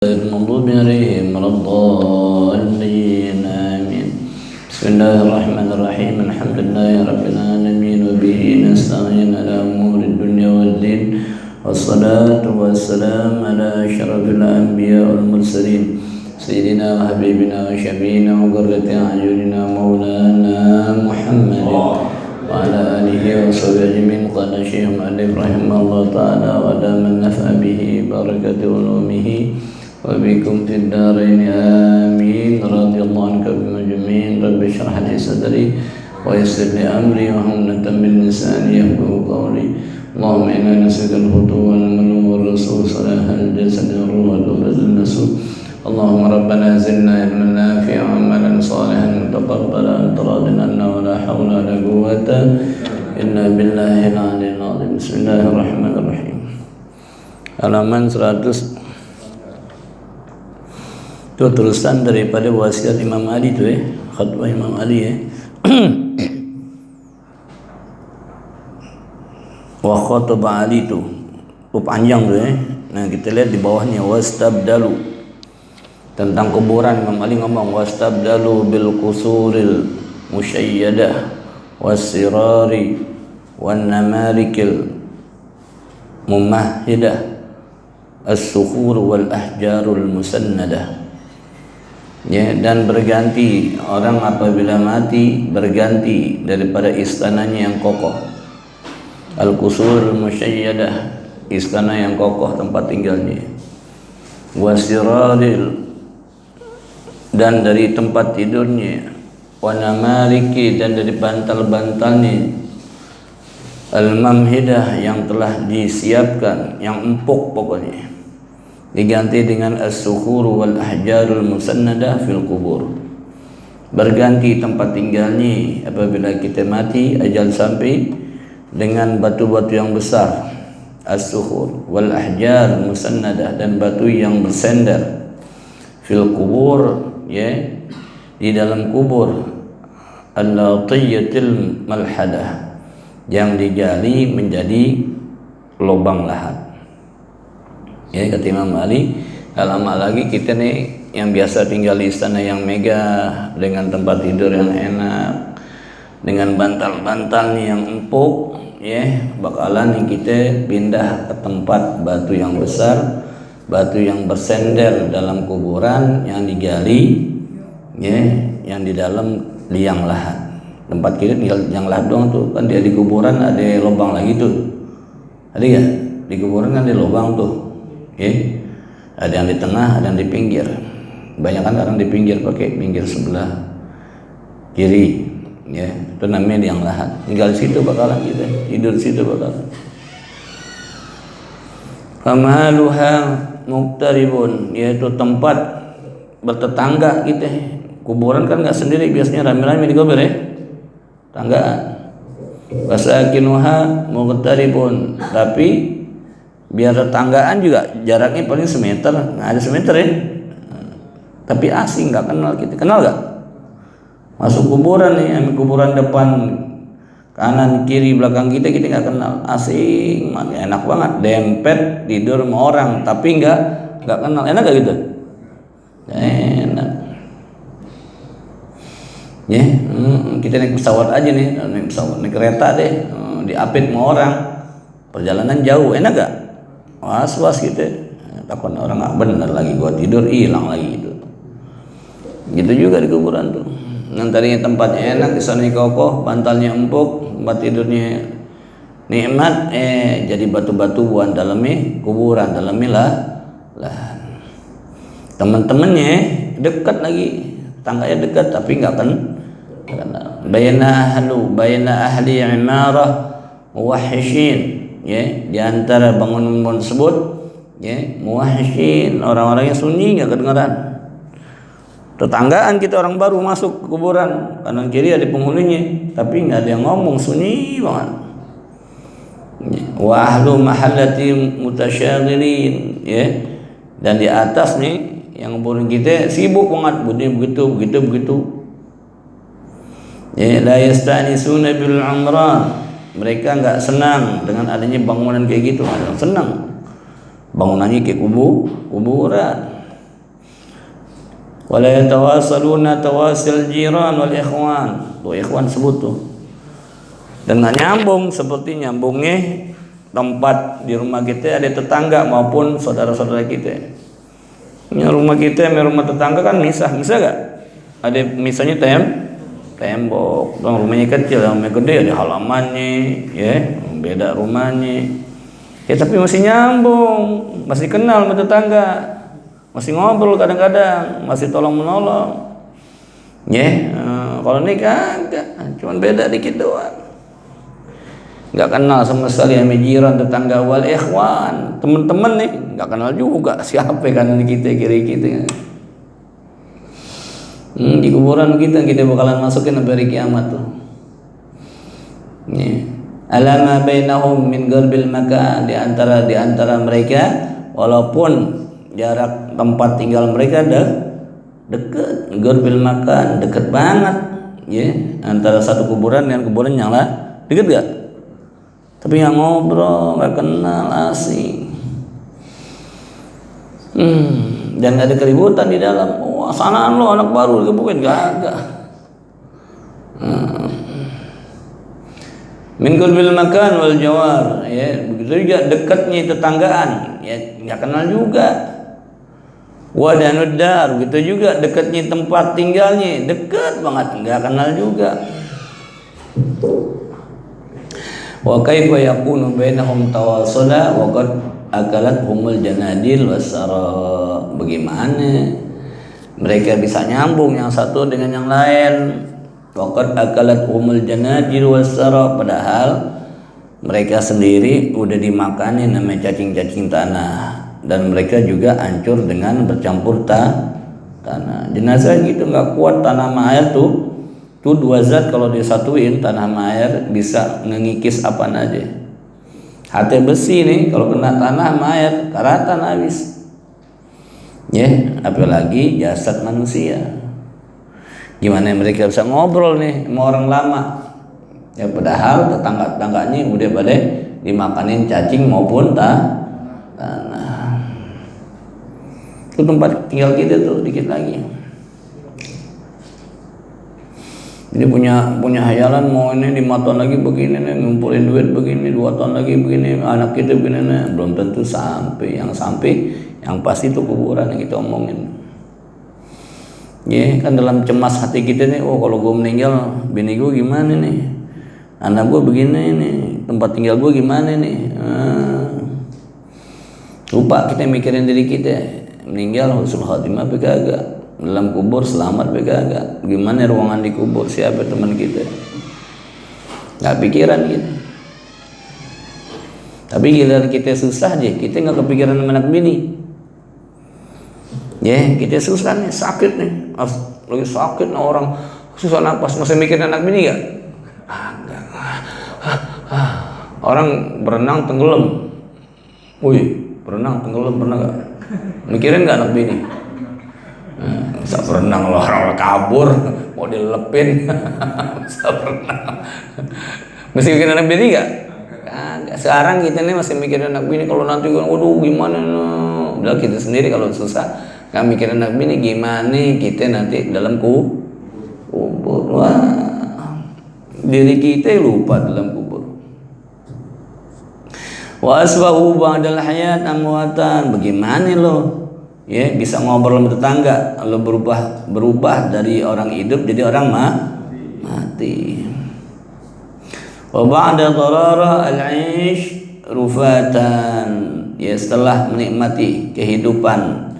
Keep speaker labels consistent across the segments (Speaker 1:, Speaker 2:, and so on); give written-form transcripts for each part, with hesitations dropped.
Speaker 1: المغضوب عليهم ولا الضالين آمين. بسم الله الرحمن الرحيم. الحمد لله رب العالمين وبه نستعين على أمور الدنيا والدين، والصلاة والسلام على أشرف الأنبياء والمرسلين سيدنا وحبيبنا وشفينا وقرة أعيننا مولانا محمد وعلى آله وصحبه أجمعين. قال الشيخ مؤلف رحمه الله تعالى: ودام النفع به بركة علومه وبكم في الدارين آمين. رضي الله عنك بمجمعين. رب اشرح لي صدري ويسر لي أمري واحلل من لساني يفقهوا قولي. اللهم إنا نسألك الهدى والمن والرسول صلاح الجسد والروح وبدن النسوء. اللهم ربنا زدنا علما نافعا وعملا صالحا متقبلا أنت راض عنا ولا حول ولا قوة إلا بالله العلي العظيم. بسم الله الرحمن الرحيم. Halaman 100. Itu terusan daripada wasiat Imam Ali tu khatbah Imam Ali wa khatbah Ali tu panjang tu Nah, kita lihat di bawahnya wastabdalu, tentang kuburan. Imam Ali ngomong wastabdalu bil qusuril musyayyadah wasirari wan namarikil mumahhidah as-sukhur wal ahjarul musannadah. Dan berganti orang apabila mati, berganti daripada istananya yang kokoh. Al-qusur musyayyadah, istana yang kokoh tempat tinggalnya. Wasiraril, dan dari tempat tidurnya. Wanamariki, dan dari bantal-bantalnya. Al-mamhidah, yang telah disiapkan, yang empuk pokoknya, diganti dengan as-sukhur wal ahjarul musannadah fil kubur. Berganti tempat tinggalnya apabila kita mati, ajal sampai, dengan batu-batu yang besar, as-sukhur wal ahjar musannadah, dan batu yang bersender, fil kubur, di dalam kubur, al-latiyatil malhadah, yang digali menjadi lubang lahat. Kata Imam Ali, lama lagi kita nih yang biasa tinggal di istana yang megah, dengan tempat tidur yang enak, dengan bantal-bantalnya yang empuk, bakalan kita pindah ke tempat batu yang besar, batu yang bersender dalam kuburan yang digali, yang di dalam liang lahat. Tempat kita tinggal yang lahat doang tuh, kan dia di kuburan ada lubang lagi tuh, ada ya? Di kuburan kan ada lubang tuh. Ada yang di tengah, ada yang di pinggir. Banyak kan orang di pinggir, pakai pinggir sebelah kiri, itu namanya yang lahat. Tinggal di situ bakalan kita tidur di situ bakalan. Famaluha muqtaribun, yaitu tempat bertetangga kita. Kuburan kan nggak sendiri, biasanya rame-rame di kubur tanggaan. Wasakinuha muqtaribun, tapi biar tetanggaan juga jaraknya paling semeter, nggak ada semeter tapi asing, nggak kenal kita. Kenal nggak? Masuk kuburan nih, ambil kuburan depan, kanan kiri belakang kita nggak kenal, asing, enak banget, dempet tidur sama orang tapi nggak kenal. Enak gak gitu? Enak. Kita naik pesawat aja nih, naik kereta deh, diapit sama orang, perjalanan jauh, enak gak? Was-was gitu, takut orang nggak bener lagi, gua tidur hilang lagi gitu. Gitu juga di kuburan tuh. Yang tadinya tempatnya enak, kesannya kokoh, bantalnya empuk, tempat tidurnya nikmat, jadi batu-batuan dalamnya kuburan, dalamnya lah. Teman-temannya dekat lagi, tangganya dekat tapi nggak kenal. Bayna ahli imarah muwahhishin. Di antara bangunan tersebut, muwahhishin, orang-orang yang sunyi, nggak kedengaran. Tetanggaan kita orang baru masuk ke kuburan, kanan kiri ada penghuninya, tapi nggak ada yang ngomong, sunyi banget. Wa ahlu mahallati mutasyaghirin, dan di atas nih yang kuburan kita sibuk banget, begitu. La yastanisuna bil umran, mereka nggak senang dengan adanya bangunan kayak gitu. Ada yang senang bangunannya kayak kuburan. Wala yatawasaluna tawasil jiran wal ikhwan. Tuh ikhwan sebut tuh. Dan nggak nyambung seperti nyambungnya tempat di rumah kita ada tetangga maupun saudara-saudara kita. Ini rumah kita sama rumah tetangga kan misah gak? Ada misalnya tembok, rumahnya kecil, rumahnya gede ada halamannya, ya beda rumahnya. Ya tapi masih nyambung, masih kenal sama tetangga, masih ngobrol kadang-kadang, masih tolong menolong. Ya, kalau ini kagak, cuman beda dikit doang. Nggak kenal sama sekali sama jiran, tetangga, wal ikhwan, teman-teman nih nggak kenal juga siapa kanan kita kiri kita. Di kuburan kita bakalan masukin sampai hari kiamat tuh. Alama bainahum min garbil makan, di antara mereka walaupun jarak tempat tinggal mereka deket, garbil makan deket banget, ya antara satu kuburan dengan kuburan yang lain deket gak? Tapi yang ngobrol nggak kenal asing, dan nggak ada keributan di dalam. Wah sanaan lo anak baru dikepukin gagak. Min qurbil makan wal jawar, ya begitu juga dekatnya tetanggaan, ya nggak kenal juga. Wadanud dar, begitu juga dekatnya tempat tinggalnya, dekat banget nggak kenal juga. Wa kaifa yakunu bainahum tawasula wa qad akalat humul janadil wasara. Bagaimana mereka bisa nyambung yang satu dengan yang lain? Wa qad akalat humul janadil wasara, padahal mereka sendiri udah dimakani namanya cacing-cacing tanah, dan mereka juga hancur dengan bercampur tanah. Jenazah gitu nggak kuat tanah sama air tuh dua zat kalau disatuin tanah sama air bisa ngengikis apa aja. Hati besi nih kalau kena tanah sama air karatan habis. Ya, apalagi jasad manusia. Gimana mereka bisa ngobrol nih sama orang lama? Ya padahal tetangga-tetangganya udah pada dimakanin cacing maupun tanah. Itu tempat tinggal kita tuh dikit lagi. Jadi punya hayalan mau ini 5 tahun lagi begini nih, ngumpulin duit begini, 2 tahun lagi begini, anak kita begini nih. Belum tentu sampai. Yang pasti itu kuburan yang kita omongin. Ya kan dalam cemas hati kita nih, oh kalau gue meninggal bini gue gimana nih, anak gue begini nih, tempat tinggal gue gimana nih. Lupa kita mikirin diri kita, meninggal husnul khatimah apa kagak, dalam kubur selamat apa kagak, gimana ruangan di kubur, siapa teman kita, nggak pikiran gitu. Tapi giliran kita susah aja, kita nggak kepikiran sama anak bini. Ya kita susah nih, sakit nih, lagi sakit nih orang, susah napas, masih mikirin anak bini gak? Enggak. Orang berenang tenggelam, berenang tenggelam pernah gak? Mikirin gak anak bini? Bisa berenang loh, orang kabur mau dilepin. Bisa berenang. Masih mikirin anak bini gak? Kagak. Sekarang kita nih masih mikirin anak bini, kalau nanti kan waduh gimana nih. Udah kita sendiri kalau susah gak mikirin anak bini, gimana kita nanti dalam kubur. Wah, diri kita lupa dalam kubur. Wa asbahu ba'dal hayat amwatan. Bagaimana lo ya bisa ngobrol sama tetangga, lo berubah dari orang hidup jadi orang mati. Wa ba'da darara al-'aish rufatan. Ya setelah menikmati kehidupan,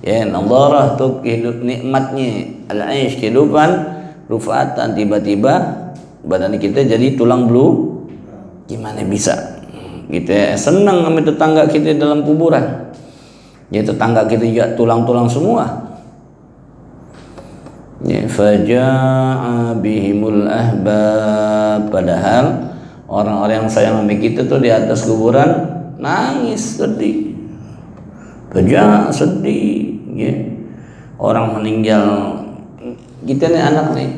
Speaker 1: ya nadharah tuh nikmatnya al-'aish kehidupan, rufatan tiba-tiba badan kita jadi tulang belu. Gimana bisa? Kita senang sama tetangga kita dalam kuburan. Ya tetangga kita juga tulang-tulang semua. Ya faja'a bihimul ahbab, padahal orang-orang yang sayang sama kita tuh di atas kuburan nangis sedih. Faja'a sedih, ya. Orang meninggal, kita nih anak nih.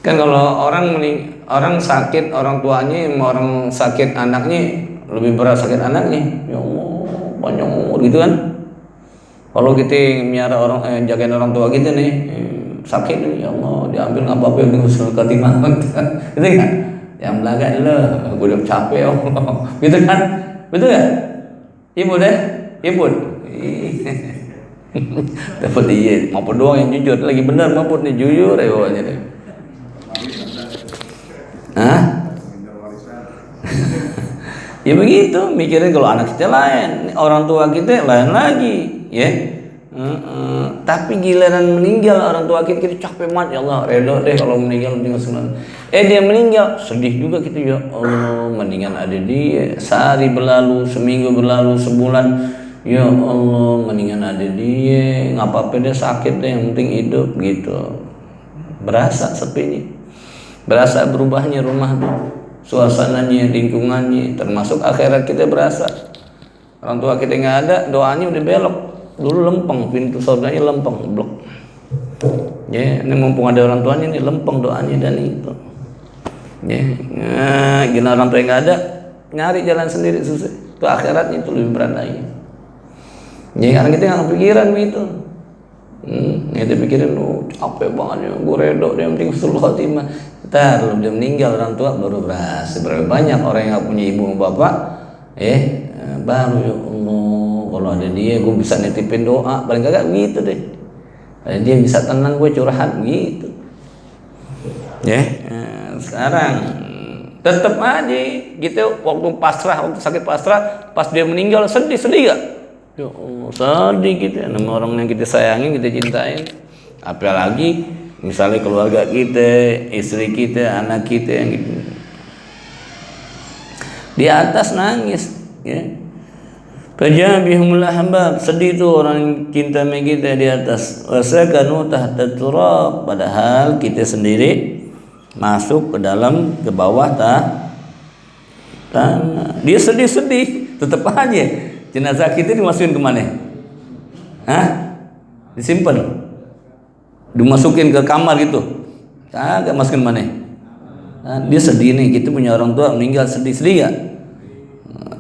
Speaker 1: Kan kalau orang sakit orang tuanya, orang sakit anaknya lebih berat sakit anaknya. Ya Allah, panjang umur gitu kan. Kalau kita miara orang jagain orang tua kita nih sakit nih, ya Allah diambil apa-apa yang husnul khotimah gitu kan, yang belakang lah gue udah capek ya Allah gitu kan, betul nggak ibu deh ibu dapat iya maupun doang yang jujur lagi benar maupun nih jujur ya bawahnya deh. Hah? Ya begitu mikirin, kalau anak kita lain, orang tua kita lain lagi ya. Tapi giliran meninggal orang tua kita capek banget, ya Allah redho deh kalau meninggal tinggal senang. Dia meninggal sedih juga kita, ya Allah mendingan ada dia. Sehari berlalu, seminggu berlalu, sebulan, ya Allah mendingan ada dia. Nggak apa-apa dia sakit deh, yang penting hidup gitu. Berasa sepinya, berasa berubahnya rumah tuh, suasananya, lingkungannya, termasuk akhirat kita berasa. Orang tua kita nggak ada, doanya udah belok. Dulu lempeng, pintu surganya lempeng, blok. Ya, ini mumpung ada orang tuanya nih lempeng doanya dan itu. Ya, gila orang tua nggak ada, nyari jalan sendiri susah. Itu akhiratnya itu lebih berat lagi. Ya, karena kita nggak kepikiran begitu. Kita pikirin, capek banget ya, gue redo, dia penting husnul khotimah. Ntar lu udah meninggal orang tua baru berasa. Berapa banyak orang yang nggak punya ibu dan bapak, baru ya Allah. Kalau ada dia, gue bisa nitipin doa, paling kagak gitu deh. Ada dia bisa tenang, gue curhat gitu. Ya, sekarang tetap aja gitu. Waktu pasrah, waktu sakit pasrah, pas dia meninggal sedih gak? Ya Allah, sedih gitu. Nama orang yang kita sayangin, kita cintain. Apalagi misalnya keluarga kita, istri kita, anak kita yang gitu. Di atas nangis, ya. Fajabihumul ahbab, sedih tuh orang cinta kita di atas. Wasakanu tahta turab, padahal kita sendiri masuk ke dalam, ke bawah tanah. Dia sedih-sedih, tetap aja jenazah kita dimasukin ke mana? Disimpan, dimasukin ke kamar gitu, kagak masukin mana? Dia sedih nih, kita punya orang tua meninggal, sedih gak?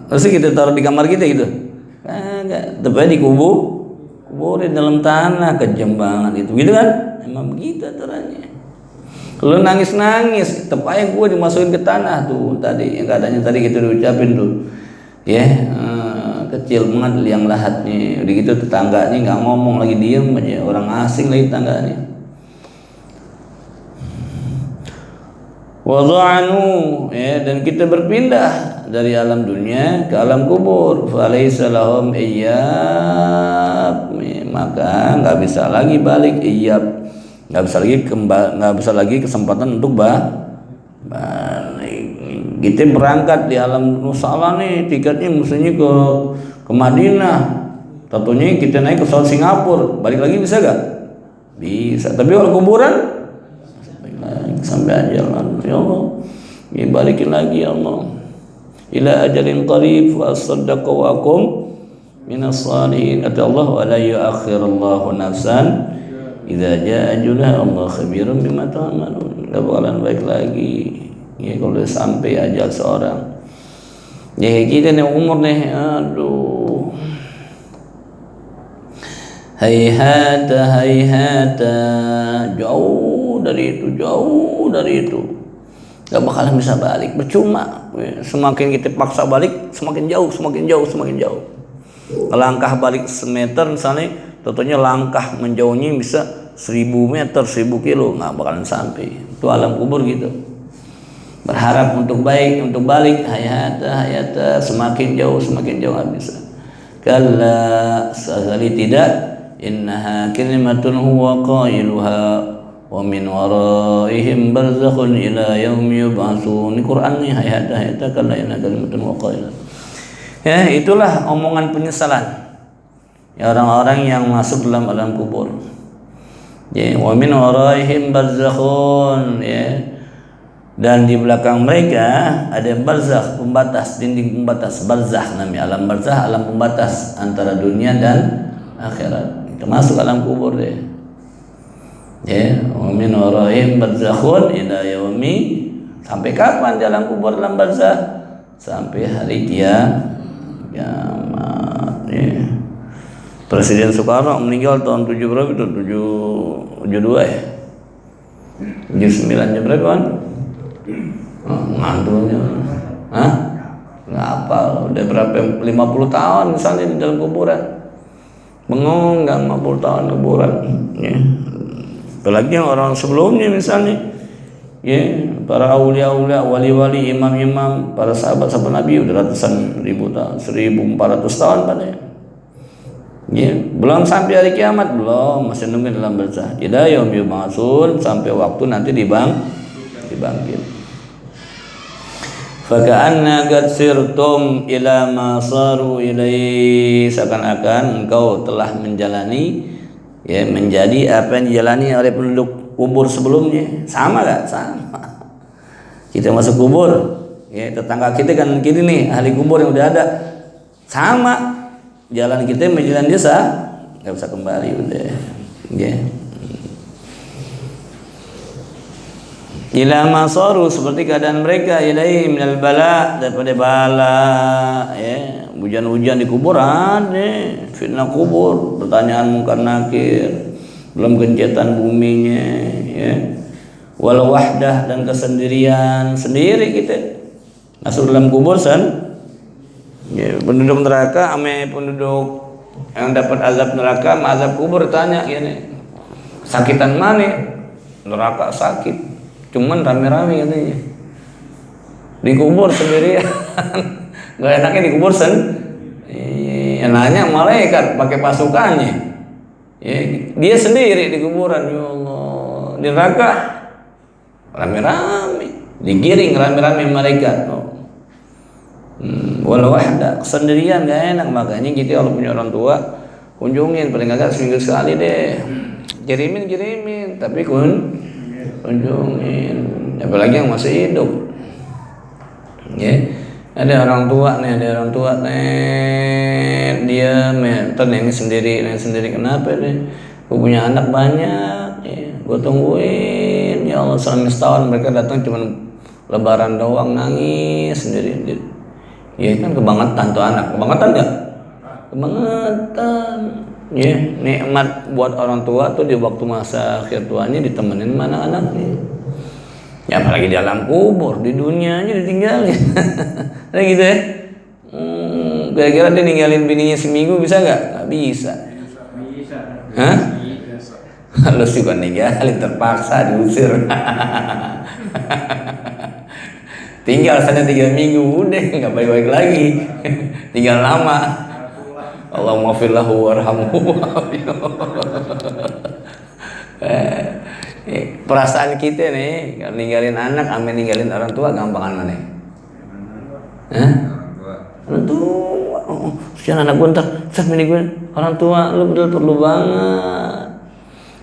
Speaker 1: Pasti kita taruh di kamar kita gitu? Kagak, tapi dikuburin dalam tanah, kejam banget itu, gitu kan? Emang begitu aturannya. Kalau nangis, tetap aja gue dimasukin ke tanah tuh tadi, yang katanya tadi kita udah ucapin tuh, ya kecil banget liang lahatnya, udah gitu tetangganya nggak ngomong lagi, diem aja, orang asing lagi tetangganya. Wada'anu, dan kita berpindah dari alam dunia ke alam kubur. Falaisa lahum iyab, maka nggak bisa lagi balik iyab, nggak bisa lagi kesempatan untuk balik. Kita berangkat di alam nusala nih, tiketnya mestinya ke Madinah, tentunya kita naik ke Singapura, balik lagi bisa gak? Bisa, tapi kalau kuburan sampai ajalan, ya Allah, balikin lagi ya Allah, ila ajalin qarib wa as-saddaqa wa akum minas salihin. Kata Allah, wa la yu'akhirullahu nafsan idza jaa ajaluha, Allah khabirun bima ta'malun. Enggak bakalan baik lagi ya kalau sampai ajal seorang. Ya kita nih umur nih, aduh, hayhata jauh dari itu, gak bakalan bisa balik, percuma. Semakin kita paksa balik, semakin jauh. Langkah balik semeter misalnya, tentunya langkah menjauhnya bisa 1000 meter, 1000 kilo, gak bakalan sampai. Itu alam kubur gitu. Berharap untuk balik, hayata, semakin jauh gak bisa. Kalla, sekali tidak, innaha kalimatun huwa qailuha wa min waraihim barzakhun ila yaumi yub'atsun. Ini Quran nih, hayata kalla innaha kalimatun huwa qailuha. Ya, itulah omongan penyesalan ya orang-orang yang masuk dalam alam kubur. Ya, wa min waraihim barzakhun, ya. Dan di belakang mereka ada barzakh, pembatas, dinding pembatas, barzakh namanya, alam barzakh, alam pembatas antara dunia dan akhirat. Termasuk alam kubur deh. Ya, wa min waraihim barzakhun ila yaumi, sampai kapan di alam kubur, alam barzakh? Sampai hari kiamat. Ya. Presiden Soekarno meninggal tahun 7 berapa itu? 72 ya? 79 berapa kan? Oh, ngantulnya. Hah? Nggak apa, udah berapa? 50 tahun misalnya di dalam kuburan. Bengong nggak 50 tahun kuburan. Ya. Apalagi yang orang sebelumnya misalnya, ya, para aulia-aulia, wali-wali, imam-imam, para sahabat-sahabat Nabi udah ratusan ribu tahun, 1400 tahun pada ya. Ya, belum sampai hari kiamat, belum, masih nunggu dalam barzah. Ila yaum yub'atsun, sampai waktu nanti dibangkit. Faka'anna qad sirtum ila ma saru ilaihi, seakan-akan engkau telah menjalani, ya, menjadi apa yang dijalani oleh penduduk kubur sebelumnya. Sama gak? Sama. Kita masuk kubur, ya, tetangga kita kan kini nih ahli kubur yang udah ada. Sama, jalan kita menjalan desa nggak bisa kembali udah, ya. Ila masaru, seperti keadaan mereka, ilai minal bala, daripada bala, ya, hujan-hujan di kuburan, ya, fitnah kubur, pertanyaan mungkar nakir, belum gencetan buminya, ya, wal wahdah, dan kesendirian, sendiri kita masuk dalam kubur ya, penduduk neraka ame penduduk yang dapat azab neraka, azab kubur tanya, ya, nih, sakitan mana? Neraka sakit, cuman rame-rame katanya. Dikubur sendirian. Gak enaknya dikubur yang nanya malaikat pakai pasukannya. Ya, dia sendiri di kuburan, ya Allah. Di neraka rame-rame, digiring rame-rame malaikat. Walau wahda, sendirian gak enak. Makanya kita kalau punya orang tua kunjungin paling agak seminggu sekali deh. Kirimin, tapi kunjungin. Apalagi yang masih hidup. Ya, ada orang tua nih, dia nengok sendiri. Kenapa deh? Gue punya anak banyak, ya, gue tungguin. Ya Allah, selama setahun mereka datang cuma lebaran doang, nangis sendiri. Ya kan kebangetan tuh anak, kebangetan nggak? Kebangetan. Ya, nikmat buat orang tua tuh di waktu masa akhir tuanya ditemenin mana anaknya. Ya apalagi di alam kubur, di dunianya ditinggalin. Nah gitu ya. Kira-kira dia ninggalin bininya seminggu bisa nggak? Nggak bisa. Hah? Lu juga ninggalin, terpaksa diusir. Tinggal sana 3 minggu udah nggak baik-baik lagi. Tinggal lama. Allahumma fillahu warhamhu. Perasaan kita nih kalau ninggalin anak, ame ninggalin orang tua gampangan mana? Hah? Orang tua. Siapa anak gue ntar, orang tua lu betul perlu banget.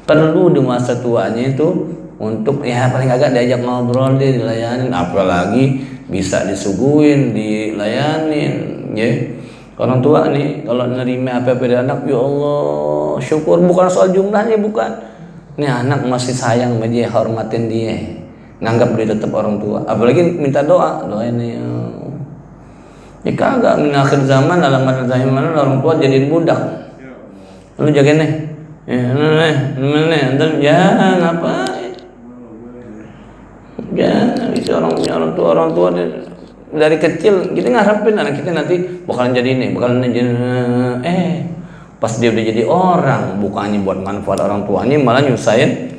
Speaker 1: Perlu di masa tuanya itu untuk ya paling agak diajak ngobrol deh, dilayanin, apalagi bisa disuguhin, dilayanin, ya. Orang tua nih kalau nerima apa dari anak, ya Allah, syukur, bukan soal jumlahnya, bukan. Ini anak masih sayang sama dia, hormatin dia, nganggap dia tetap orang tua, apalagi minta doain ya. Ya kagak, min akhir zaman dalam zaman orang tua jadiin budak. Lu jagain nih. Ntar jangan apa? Jangan, itu orang tua dari kecil kita ngarepin anak kita nanti bakalan jadi ini, pas dia udah jadi orang, bukannya buat manfaat orang tuanya malah nyusahin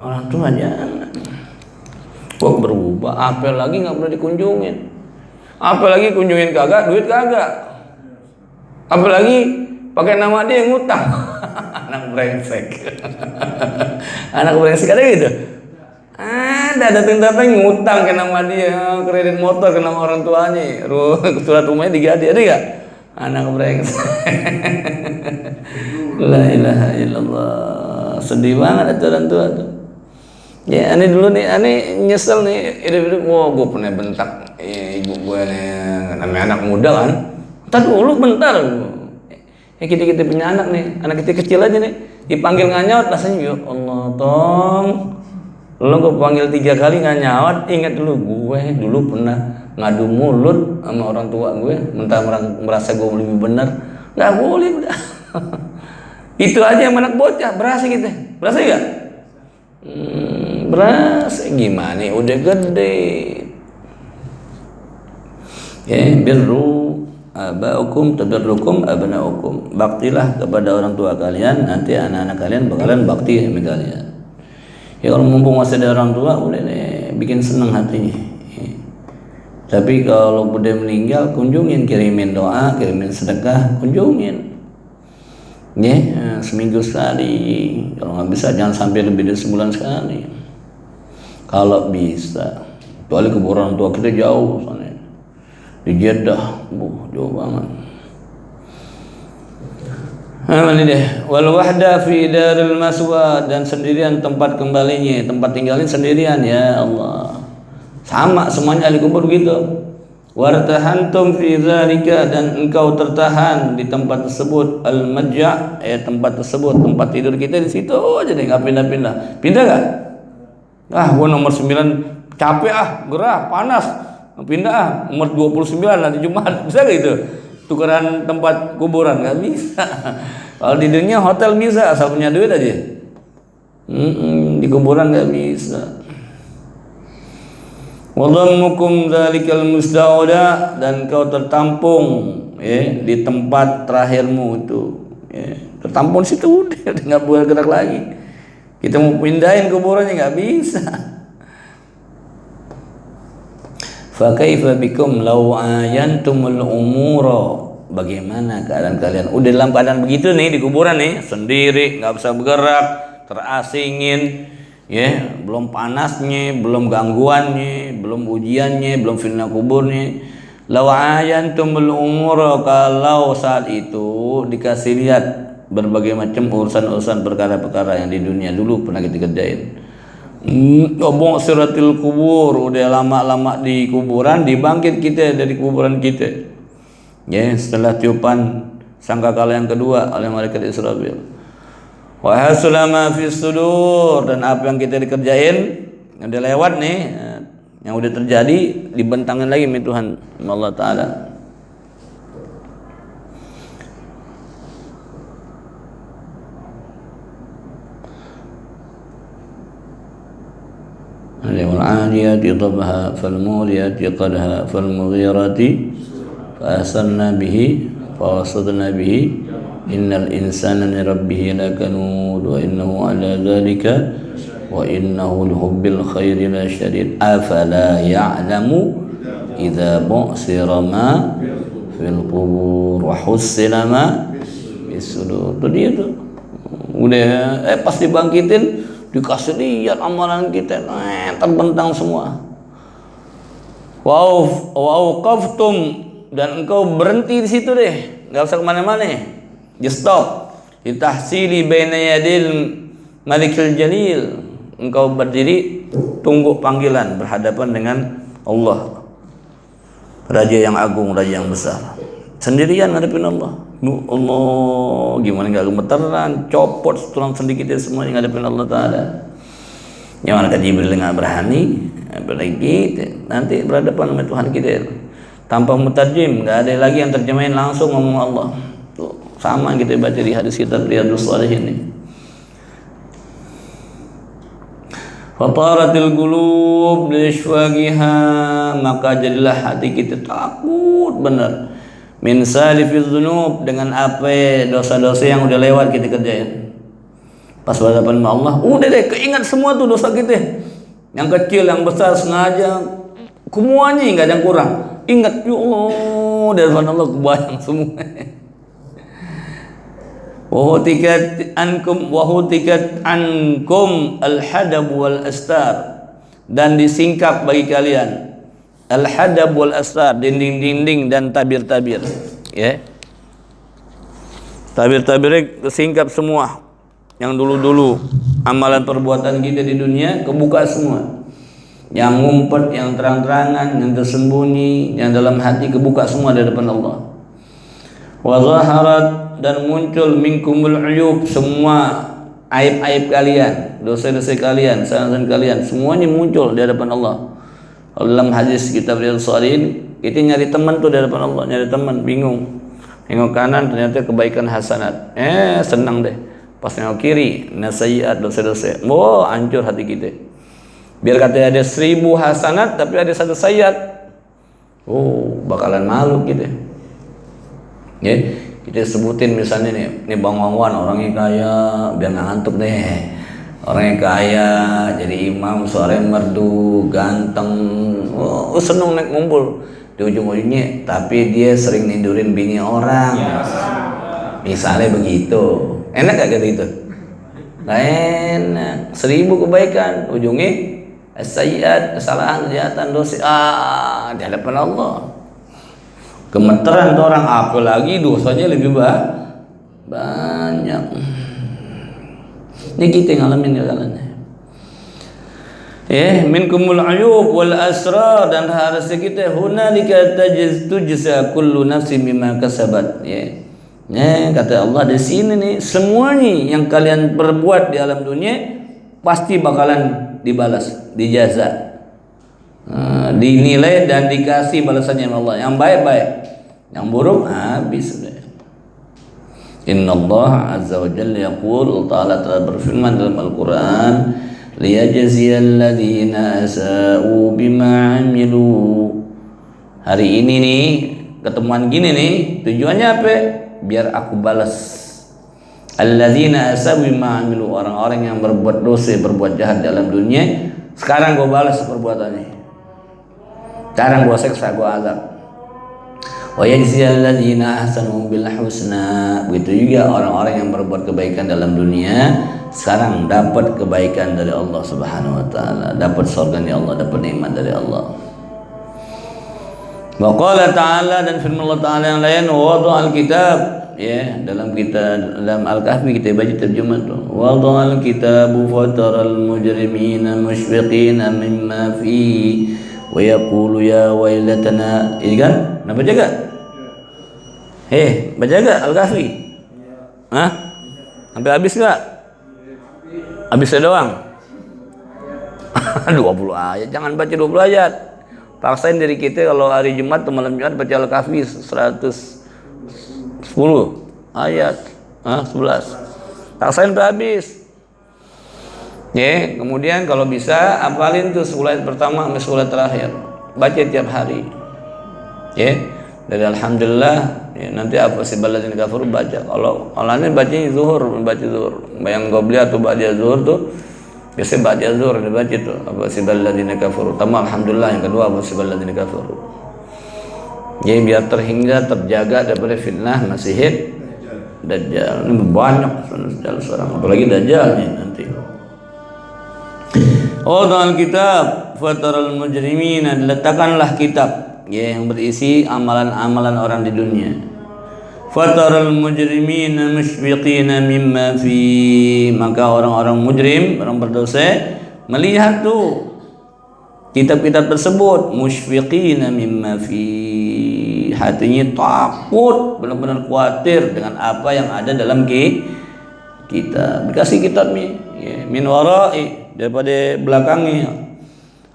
Speaker 1: orang tua. Jangan. Kok berubah? Apalagi nggak pernah dikunjungin, apalagi kunjungin kagak, duit kagak, apalagi pakai nama dia yang ngutang. Anak brengsek. Anak brengsek ada gitu. Ada datang ngutang ke nama dia, kredit motor ke nama orang tuanya, surat rumahnya diganti, ada gak? Anak brengsek. La ilaha illallah. Sedih banget itu orang tua tuh. Ya, aneh dulu nih, aneh nyesel nih, hidup-hidup, gue pernah bentak ibu gue nih, namanya anak muda kan. Ntar dulu bentar. Ya kita punya anak nih, anak kita kecil aja nih, dipanggil nggak nyaut, rasanya ya Allah tong, lo gue panggil 3 kali nggak nyaut, ingat dulu gue dulu pernah ngadu mulut sama orang tua gue, mentah merasa gue lebih benar, nggak boleh udah. Itu aja yang anak bocah, berasa kita. Berasa enggak? Berasa gimana? Udah gede. Ya, birru abaukum tadarrukum abnaukum. Baktilah kepada orang tua kalian, nanti anak-anak kalian bakalan bakti sama kalian. Ya kalau mumpung masih ada orang tua, udah deh, bikin senang hatinya. Tapi kalau udah meninggal, kunjungin, kirimin doa, kirimin sedekah, kunjungin. Ya, seminggu sekali. Kalau nggak bisa, jangan sampai lebih dari sebulan sekali. Kalau bisa, kecuali kuburan orang tua kita jauh, soalnya di Jeddah, jauh banget. Nah, ini deh, wal wahda fi daril maswa, dan sendirian tempat kembalinya, tempat tinggalin sendirian, ya Allah. Sama semuanya ahli kubur gitu. Wartahantum fi dzalika, dan engkau tertahan di tempat tersebut, al madja, tempat tersebut, tempat tidur kita di situ aja deh, enggak pindah-pindah. Pindah enggak? Gua nomor 9 capek gerah, panas. Pindah nomor 29 nanti Jumat. Bisa enggak itu? Tukeran tempat kuburan, nggak bisa. Kalau di dunia hotel bisa, asal punya duit aja. Di kuburan nggak bisa. Wadhammukum dzalikal mustauda, dan kau tertampung di tempat terakhirmu itu. Tertampung situ udah nggak boleh gerak lagi. Kita mau pindahin kuburannya nggak bisa. Fa kaifa bikum law ayantumul umura, bagaimana keadaan kalian udah dalam keadaan begitu nih di kuburan nih, sendiri nggak bisa bergerak, terasingin, ya, belum panasnya, belum gangguannya, belum ujiannya, belum fitnah kuburnya. Law ayantumul umura, kalau saat itu dikasih lihat berbagai macam urusan-urusan perkara-perkara yang di dunia dulu pernah kita kerjain. Ngomong siratil kubur, udah lama-lama di kuburan, dibangkit kita dari kuburan kita. Ya, setelah tiupan sangkakala yang kedua oleh malaikat Israfil. Wa hasulama fi sudur, dan apa yang kita dikerjain yang udah lewat nih, yang udah terjadi, dibentangin lagi sama Tuhan Allah Taala. والعاديات ضبها فالموريات قدها فالمغيرات فأسرنا به فوسطنا به إن الإنسان لربه لكنود وإنه على ذلك وإنه لحب الخير لشديد أفلا يعلم إذا بعثر ما في القبور وحصل ما في الصدور. Itu dia tuh. Udah pas dibangkitin, dikasih lihat amalan kita, terbentang semua. Wauqaftum, dan engkau berhenti di situ deh, nggak usah kemana-mana, just stop. Ditahsili baina yadil malikil jalil, engkau berdiri tunggu panggilan berhadapan dengan Allah, Raja yang agung, Raja yang besar, sendirian ngadepin Allah. Allah, gimana nggak gemeteran, copot tulang sendi kita semuanya ngadepin Allah Taala. Yang mana Jibril nggak berani, apalagi nanti berhadapan sama Tuhan kita tanpa mutarjim, nggak ada lagi yang terjemahin, langsung ngomong Allah. Tuh, sama yang kita baca di hadis kita Riyadhus Shalihin ini. Fataratil qulub lishwaqiha, maka jadilah hati kita takut benar. Min salifiz dzunub, dengan apa dosa-dosa yang udah lewat kita kerjain. Pas berhadapan sama Allah, udah deh keingat semua tuh dosa kita. Yang kecil, yang besar, sengaja, semuanya enggak ada yang kurang. Ingat, ya Allah, dari Allah kebayang semua. Wahutikat ankum al-hadab wal astar, dan disingkap bagi kalian al-hadab wal astar, dinding-dinding dan tabir-tabir, ya. Tabir-tabirnya kesingkap semua. Yang dulu-dulu amalan perbuatan kita di dunia kebuka semua. Yang ngumpet, yang terang-terangan, yang tersembunyi, yang dalam hati kebuka semua di depan Allah. Wa zaharat, dan muncul minkumul uyub, semua aib-aib kalian, dosa-dosa kalian, kesalahan kalian, semuanya muncul di hadapan Allah. Dalam hadis kitab Riyadhus Shalihin, kita nyari teman tuh di hadapan Allah, nyari teman, bingung. Nengok kanan ternyata kebaikan hasanat. Senang deh. Pas nengok kiri, nasaiat, dosa-dosa. Hancur hati kita. Biar katanya ada 1000 hasanat tapi ada 1 sayyiat. Bakalan malu kita. Ya, kita sebutin misalnya nih Bang Wawan orangnya kaya, biar nggak ngantuk deh. Orangnya kaya, jadi imam, suaranya merdu, ganteng, seneng naik ngumpul. Di ujung-ujungnya, tapi dia sering nindurin bini orang. Misalnya begitu, enak gak gitu? Gak enak. 1000 kebaikan, ujungnya sayyiat, kesalahan, kejahatan, dosa. Di hadapan Allah. Gemeteran tuh orang, apalagi dosanya lebih banyak. Ini kita yang ngalamin ya kalian. Minkumul ayub wal asrar, dan harusnya kita hunalika tujza kullu nafsin bima kasabat. Kata Allah di sini nih, semuanya yang kalian perbuat di alam dunia pasti bakalan dibalas, dijaza. Dinilai dan dikasih balasannya Allah. Yang baik-baik, yang buruk habis sudah. Inna Allah azza wa jalla yaqul, Allah telah berfirman dalam Al-Quran, liyajziyal ladzina asa'u bima 'amilu. Hari ini nih, ketemuan gini nih, tujuannya apa? Biar aku balas alladzina asa'u bima 'amilu, orang-orang yang berbuat dosa, berbuat jahat dalam dunia. Sekarang gue balas perbuatannya. Sekarang gue seksa, gue azab. Wa yajziyal ladzina ahsanu bil husna. Begitu juga orang-orang yang berbuat kebaikan dalam dunia sekarang dapat kebaikan dari Allah Subhanahu wa taala, dapat surga dari Allah, dapat nikmat dari Allah. Wa qala ta'ala, dan firman Allah taala yang lain, wada'al kitab, dalam Al-Kahfi kita baca terjemah tuh. Wada'al kitabu fataral mujrimina musyfiqina mimma fi wa yaqulu ya wailatana. Ini kan? Nak baca gak? Baca gak Al-Kahfi? Sampai habis gak? Habisnya doang. 20 ayat. Jangan baca 20 ayat. Paksain diri kita kalau hari Jumat atau malam Jumat baca Al-Kahfi 110 ayat. 11. Paksain sampai habis. Kemudian kalau bisa hafalin tuh 10 ayat pertama sampai 10 ayat terakhir. Baca tiap hari. Dari alhamdulillah, nanti apa sih baladzina kafaru baca. Kalau ini bacanya zuhur, baca zuhur. Yang qobliyah atau ba'da zuhur tuh biasanya ba'da zuhur dibaca tuh apa sih baladzina kafaru. Pertama alhamdulillah, yang kedua apa sih baladzina kafaru. Jadi biar terhindar, terjaga daripada fitnah Masihid Dajjal. Ini banyak seorang, apalagi Dajjalnya nanti. Dalam kitab fataral mujrimina, letakkanlah kitab yang berisi amalan-amalan orang di dunia. Fataral mujrimina musyfiqina mimma fi, maka orang-orang mujrim, orang berdosa melihat tuh kitab-kitab tersebut, musyfiqina mimma fi, hatinya takut, benar-benar khawatir dengan apa yang ada dalam kitab. Dikasih kitabnya min wara'i, daripada belakangnya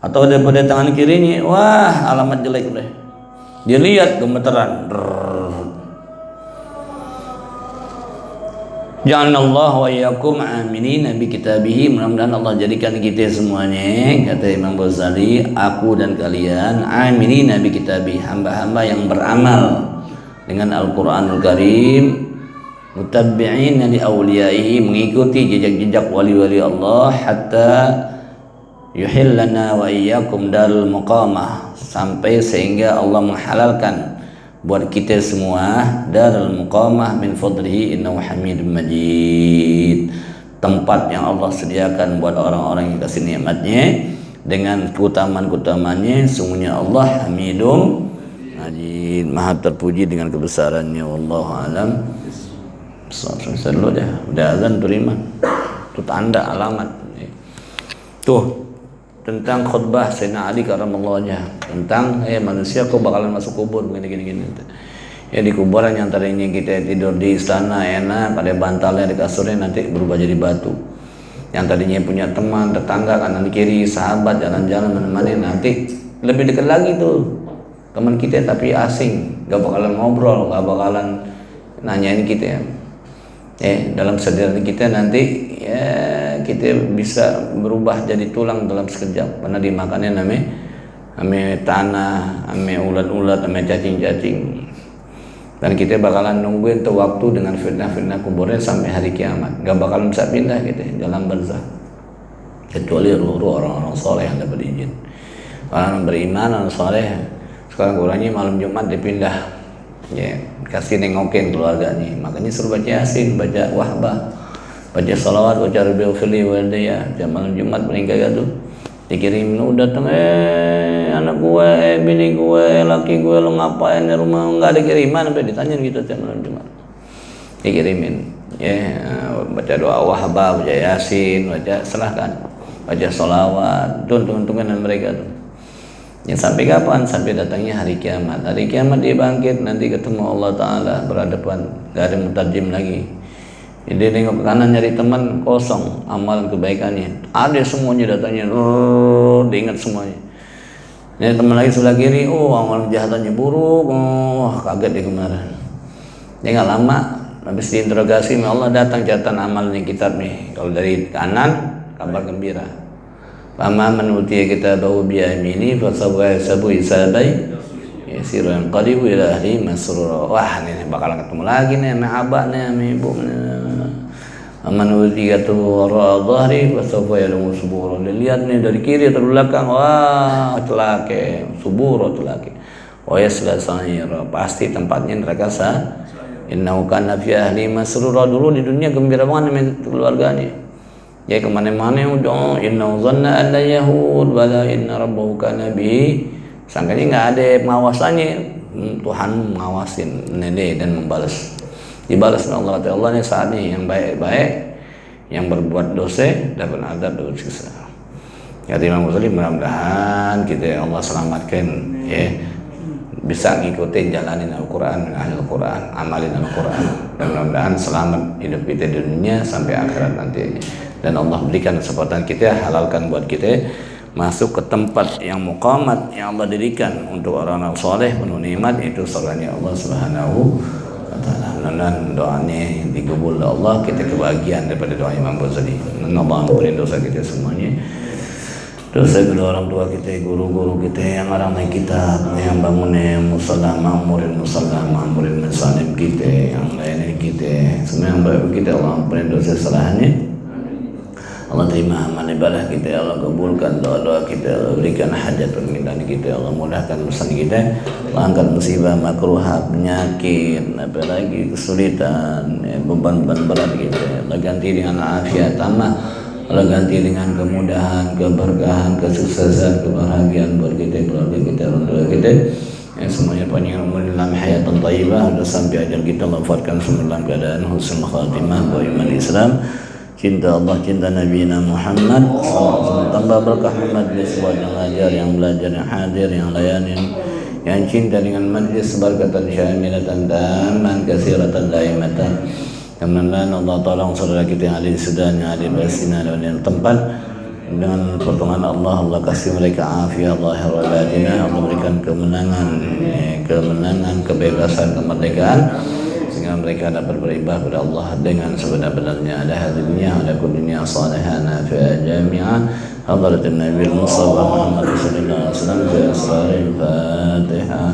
Speaker 1: atau daripada tangan kirinya, wah alamat jelek deh. Dia lihat gemeteran. Ja'alallahu wa iyyakum aminina bi kitabihi. Mudah-mudahan Allah jadikan kita semuanya, kata Imam Ghazali, aku dan kalian aminina bi kitabihi, hamba-hamba yang beramal dengan Al-Qur'anul Karim, mutabbi'ina li awliyaihi, mengikuti jejak-jejak wali-wali Allah, hatta yuhillana wa iyyakum darul muqamah, sampai sehingga Allah menghalalkan buat kita semua darul muqamah min fadlihi innahu hamidum majid, tempat yang Allah sediakan buat orang-orang yang kasih nikmatnya dengan keutamaan-keutamaannya. Sungguhnya Allah hamidum majid, maha terpuji dengan kebesarannya. Wallahu alam. Selalu udah azan terima. Itu tanda alamat. Tuh tentang khutbah Sayyidina Ali karramallahu wajhah, tentang manusia kok bakalan masuk kubur gini. Di kuburan yang tadinya kita tidur di istana enak, ada bantalnya, ada kasurnya, nanti berubah jadi batu. Yang tadinya punya teman, tetangga kanan kiri, sahabat jalan-jalan menemani, nanti lebih dekat lagi tuh teman kita tapi asing, gak bakalan ngobrol, gak bakalan nanyain kita dalam kesadaran kita nanti ya kita bisa berubah jadi tulang dalam sekejap karena dimakannya namanya tanah, namanya ulat-ulat, namanya cacing-cacing. Dan kita bakalan nungguin tuh waktu dengan fitnah-fitnah kuburnya sampai hari kiamat. Gak bakalan bisa pindah gitu dalam barzah, kecuali ruh-ruh orang-orang soleh yang dapat izin. Orang beriman, orang soleh sekarang kurangnya malam Jumat dipindah, ya kasih nengokin keluarganya. Makanya suruh baca Yasin, baca Wahbah, baca salawat, baca Rabiul Fili Waldaya. Jam malam Jumat meninggal tuh dikirim, lu datang anak gue, bini gue, laki gue, lu ngapain di rumah? Nggak ada kiriman, sampai ditanya gitu jam malam Jumat dikirimin, ya baca doa Wahbah, baca Yasin, baca silahkan baca salawat, untung-untungan mereka tuh. Ya sampai kapan? Sampai datangnya hari kiamat. Hari kiamat dia bangkit, nanti ketemu Allah Ta'ala berhadapan, gak ada mutarjim lagi. Dia nengok ke kanan nyari teman, kosong amalan kebaikannya. Ada semuanya datangnya, diingat semuanya. Ini teman lagi sebelah kiri, amalan kejahatannya buruk, kaget dia kemarin. Dia gak lama, habis diinterogasi, Allah datang catatan amalnya kitab nih. Kalau dari kanan, kabar gembira. Fama man utiya kitabahu bi yamini fa sawfa yasabu hisabai yasiru yanqalibu ila ahli masrura. Wah, ini bakalan ketemu lagi nih sama abah nih, sama ibu. Man utiya kitabahu wara dhahri fa sawfa yalumu subura. Dilihat nih dari kiri atau belakang, wah celaka, subura celaka. Wa yasla sa'ira, pasti tempatnya neraka innahu kana fi ahli masrura. Dulu di dunia gembira banget sama keluarganya. Ya kemana-mana udah inna zanna an la yahud wala inna rabbahu kana bihi, sangkanya nggak ada pengawasannya. Tuhan mengawasin nede dan membalas, dibalas oleh Allah. Allah ini saatnya yang baik-baik, yang berbuat dosa dapat adab dapat siksa. Ya Imam Ghazali, mudah-mudahan kita Allah selamatkan, ya bisa ngikutin jalanin Al-Quran, Al-Quran, amalin Al-Quran, dan mudah-mudahan selamat hidup kita di dunia sampai akhirat nanti. Dan Allah berikan kesempatan kita, halalkan buat kita masuk ke tempat yang muqamat yang Allah dirikan untuk orang-orang soleh penuh nikmat, itu surganya Allah Subhanahu wa Ta'ala. Dan doanya dikabul oleh Allah, kita kebahagiaan daripada doa Imam Ghazali. Dan Allah ampuni dosa kita semuanya, dosa kedua orang tua kita, guru-guru kita yang ngarang kitab, yang bangunin musalla, makmurin musalla, makmurin masalim kita, yang lain kita, semua yang baik kita, Allah ampuni dosa kesalahannya. Allah terima amal ibadah kita, Allah kabulkan doa-doa kita, Allah berikan hajat permintaan kita, Allah mudahkan urusan kita, Allah angkat musibah, makruhat, penyakit, apalagi kesulitan, beban-beban berat kita, Allah ganti dengan afiat tamah, Allah ganti dengan kemudahan, keberkahan, kesuksesan, kebahagiaan buat kita, keluarga kita, orang tua kita. Semuanya panjang umur dalam hayatan thayyibah, sudah sampai ajal kita, Allah wafatkan semua dalam keadaan husnul khatimah wa iman Islam. Cinta Allah, cinta Nabi Muhammad SAW, tambah berkah majlis buat yang ngajar, yang belajar, yang hadir, yang layanin, yang cinta dengan majlis berkatan syamilatan taman kasiratan daimatan. Kemudian Allah tolong saudara kita yang ada di Sudan, yang ada di Palestina, dan tempat dengan pertolongan Allah, Allah kasih mereka afiat zahir wa batinah, Allah berikan kemenangan, kebebasan, kemerdekaan, sehingga mereka dapat beribadah kepada Allah dengan sebenar-benarnya. Ada hadirinya, ada dunia salihah nafi'ah jami'ah, hadratin Nabi Mustafa Muhammad sallallahu alaihi wasallam, fi asraril Fatihah.